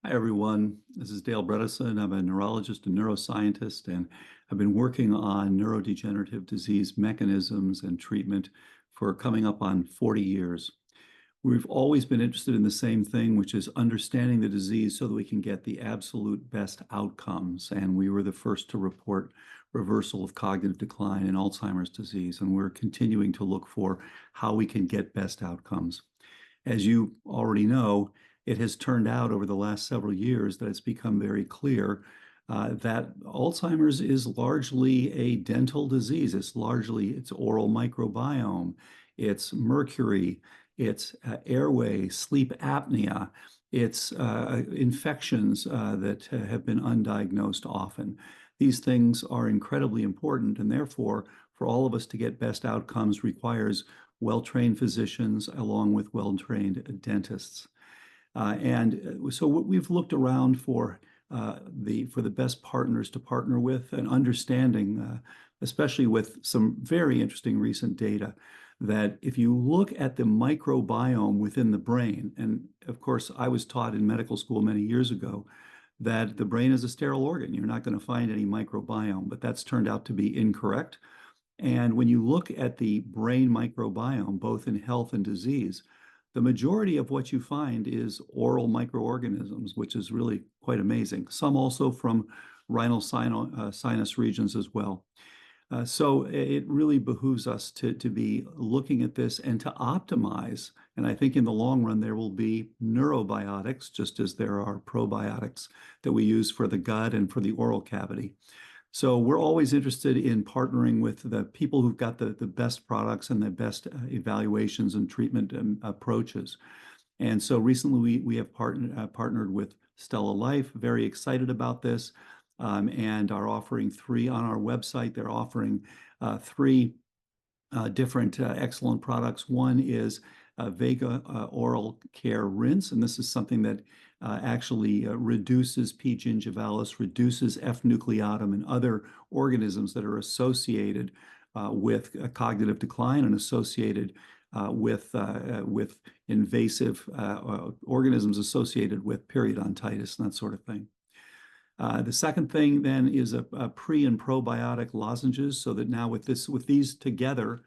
Hi, everyone. This is Dale Bredesen. I'm a neurologist and neuroscientist, and I've been working on neurodegenerative disease mechanisms and treatment for coming up on 40 years. We've always been interested in the same thing, which is understanding the disease so that we can get the absolute best outcomes. And we were the first to report reversal of cognitive decline in Alzheimer's disease, and we're continuing to look for how we can get best outcomes. As you already know, it has turned out over the last several years that it's become very clear that Alzheimer's is largely a dental disease. It's oral microbiome, it's mercury, it's airway, sleep apnea, it's infections that have been undiagnosed often. These things are incredibly important, and therefore, for all of us to get best outcomes requires well-trained physicians along with well-trained dentists. So we've looked around for the best partners to partner with, and understanding, especially with some very interesting recent data, that if you look at the microbiome within the brain, and of course I was taught in medical school many years ago that the brain is a sterile organ. You're not going to find any microbiome, but that's turned out to be incorrect. And when you look at the brain microbiome, both in health and disease, the majority of what you find is oral microorganisms, which is really quite amazing. Some also from sinus regions as well. So it really behooves us to be looking at this and to optimize. And I think in the long run, there will be neurobiotics, just as there are probiotics that we use for the gut and for the oral cavity. So we're always interested in partnering with the people who've got the best products and the best evaluations and treatment approaches. And so recently we have partnered with Stella Life, very excited about this, and are offering three on our website. They're offering three different excellent products. One is Vega Oral Care Rinse, and this is something that actually reduces P. gingivalis, reduces F. nucleatum, and other organisms that are associated with cognitive decline and associated with invasive organisms associated with periodontitis and that sort of thing. The second thing then is a pre and probiotic lozenges, so that now with these together,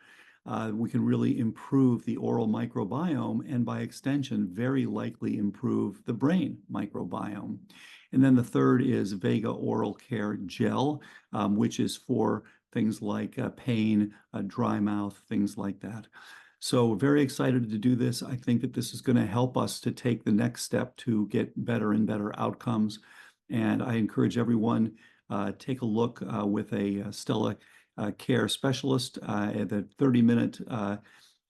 we can really improve the oral microbiome and by extension, very likely improve the brain microbiome. And then the third is Vega Oral Care Gel, which is for things like pain, dry mouth, things like that. So very excited to do this. I think that this is going to help us to take the next step to get better and better outcomes. And I encourage everyone take a look with a Stella care specialist at the 30-minute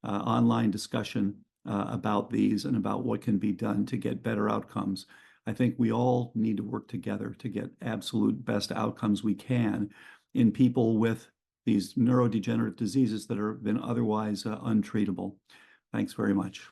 online discussion about these and about what can be done to get better outcomes. I think we all need to work together to get absolute best outcomes we can in people with these neurodegenerative diseases that have been otherwise untreatable. Thanks very much.